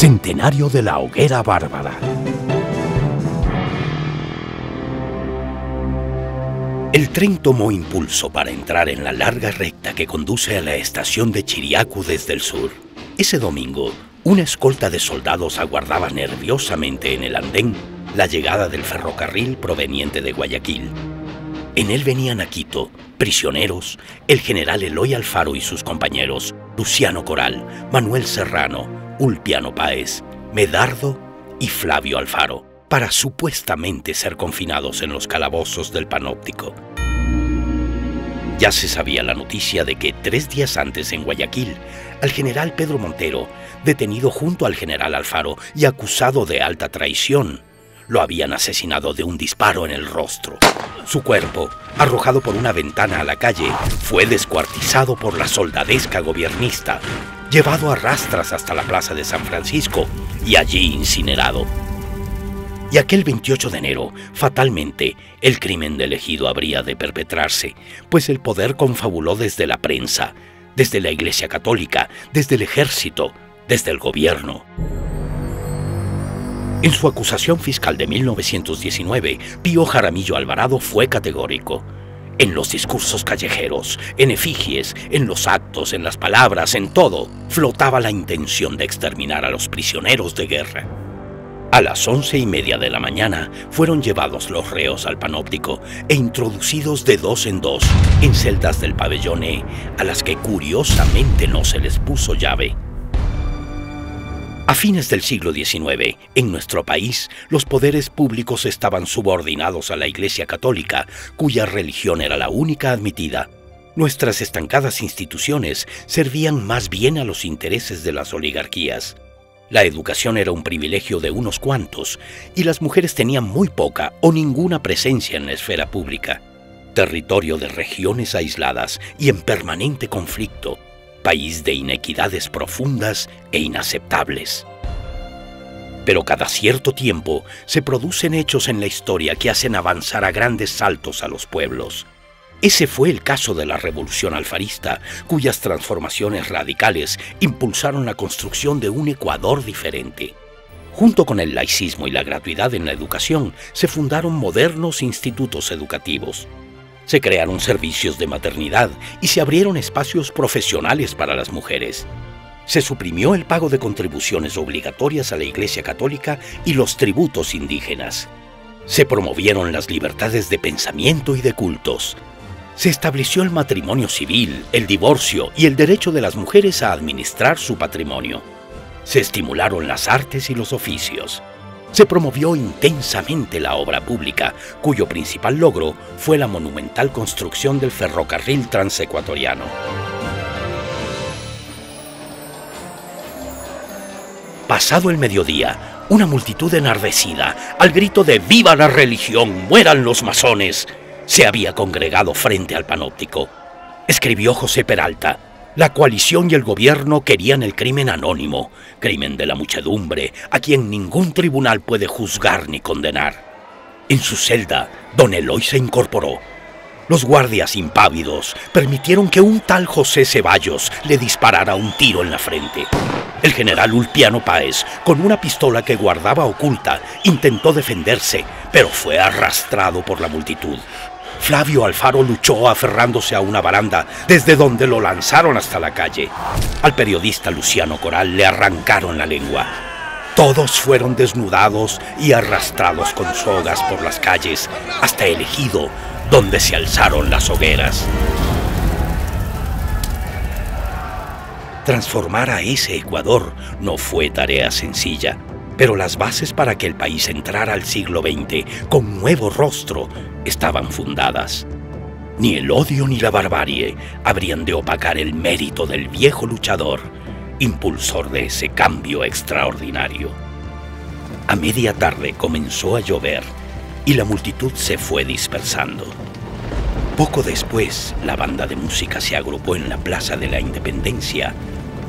Centenario de la Hoguera Bárbara. El tren tomó impulso para entrar en la larga recta que conduce a la estación de Chiriacu desde el sur. Ese domingo, una escolta de soldados aguardaba nerviosamente en el andén la llegada del ferrocarril proveniente de Guayaquil. En él venían a Quito, prisioneros, el general Eloy Alfaro y sus compañeros, Luciano Coral, Manuel Serrano, Ulpiano Páez, Medardo y Flavio Alfaro, para supuestamente ser confinados en los calabozos del Panóptico. Ya se sabía la noticia de que 3 días antes en Guayaquil, al general Pedro Montero, detenido junto al general Alfaro y acusado de alta traición, lo habían asesinado de un disparo en el rostro. Su cuerpo, arrojado por una ventana a la calle, fue descuartizado por la soldadesca gobiernista, llevado a rastras hasta la plaza de San Francisco y allí incinerado. Y aquel 28 de enero, fatalmente, el crimen del Ejido habría de perpetrarse, pues el poder confabuló desde la prensa, desde la Iglesia Católica, desde el ejército, desde el gobierno. En su acusación fiscal de 1919, Pío Jaramillo Alvarado fue categórico. En los discursos callejeros, en efigies, en los actos, en las palabras, en todo, flotaba la intención de exterminar a los prisioneros de guerra. A las 11:30 de la mañana fueron llevados los reos al Panóptico e introducidos de 2 en 2 en celdas del pabellón E, a las que curiosamente no se les puso llave. A fines del siglo XIX, en nuestro país, los poderes públicos estaban subordinados a la Iglesia Católica, cuya religión era la única admitida. Nuestras estancadas instituciones servían más bien a los intereses de las oligarquías. La educación era un privilegio de unos cuantos, y las mujeres tenían muy poca o ninguna presencia en la esfera pública. Territorio de regiones aisladas y en permanente conflicto, país de inequidades profundas e inaceptables. Pero cada cierto tiempo se producen hechos en la historia que hacen avanzar a grandes saltos a los pueblos. Ese fue el caso de la Revolución Alfarista, cuyas transformaciones radicales impulsaron la construcción de un Ecuador diferente. Junto con el laicismo y la gratuidad en la educación, se fundaron modernos institutos educativos. Se crearon servicios de maternidad y se abrieron espacios profesionales para las mujeres. Se suprimió el pago de contribuciones obligatorias a la Iglesia Católica y los tributos indígenas. Se promovieron las libertades de pensamiento y de cultos. Se estableció el matrimonio civil, el divorcio y el derecho de las mujeres a administrar su patrimonio. Se estimularon las artes y los oficios. Se promovió intensamente la obra pública, cuyo principal logro fue la monumental construcción del ferrocarril transecuatoriano. Pasado el mediodía, una multitud enardecida, al grito de ¡Viva la religión! ¡Mueran los masones!, se había congregado frente al Panóptico. Escribió José Peralta: la coalición y el gobierno querían el crimen anónimo, crimen de la muchedumbre, a quien ningún tribunal puede juzgar ni condenar. En su celda, don Eloy se incorporó. Los guardias impávidos permitieron que un tal José Ceballos le disparara un tiro en la frente. El general Ulpiano Páez, con una pistola que guardaba oculta, intentó defenderse, pero fue arrastrado por la multitud. Flavio Alfaro luchó aferrándose a una baranda, desde donde lo lanzaron hasta la calle. Al periodista Luciano Coral le arrancaron la lengua. Todos fueron desnudados y arrastrados con sogas por las calles, hasta el Ejido, donde se alzaron las hogueras. Transformar a ese Ecuador no fue tarea sencilla, pero las bases para que el país entrara al siglo XX con nuevo rostro estaban fundadas. Ni el odio ni la barbarie habrían de opacar el mérito del viejo luchador, impulsor de ese cambio extraordinario. A media tarde comenzó a llover y la multitud se fue dispersando. Poco después, la banda de música se agrupó en la Plaza de la Independencia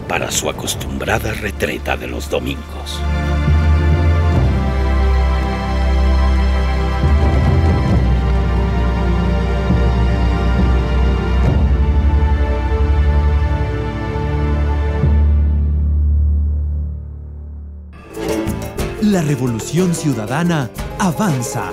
para su acostumbrada retreta de los domingos. La revolución ciudadana avanza.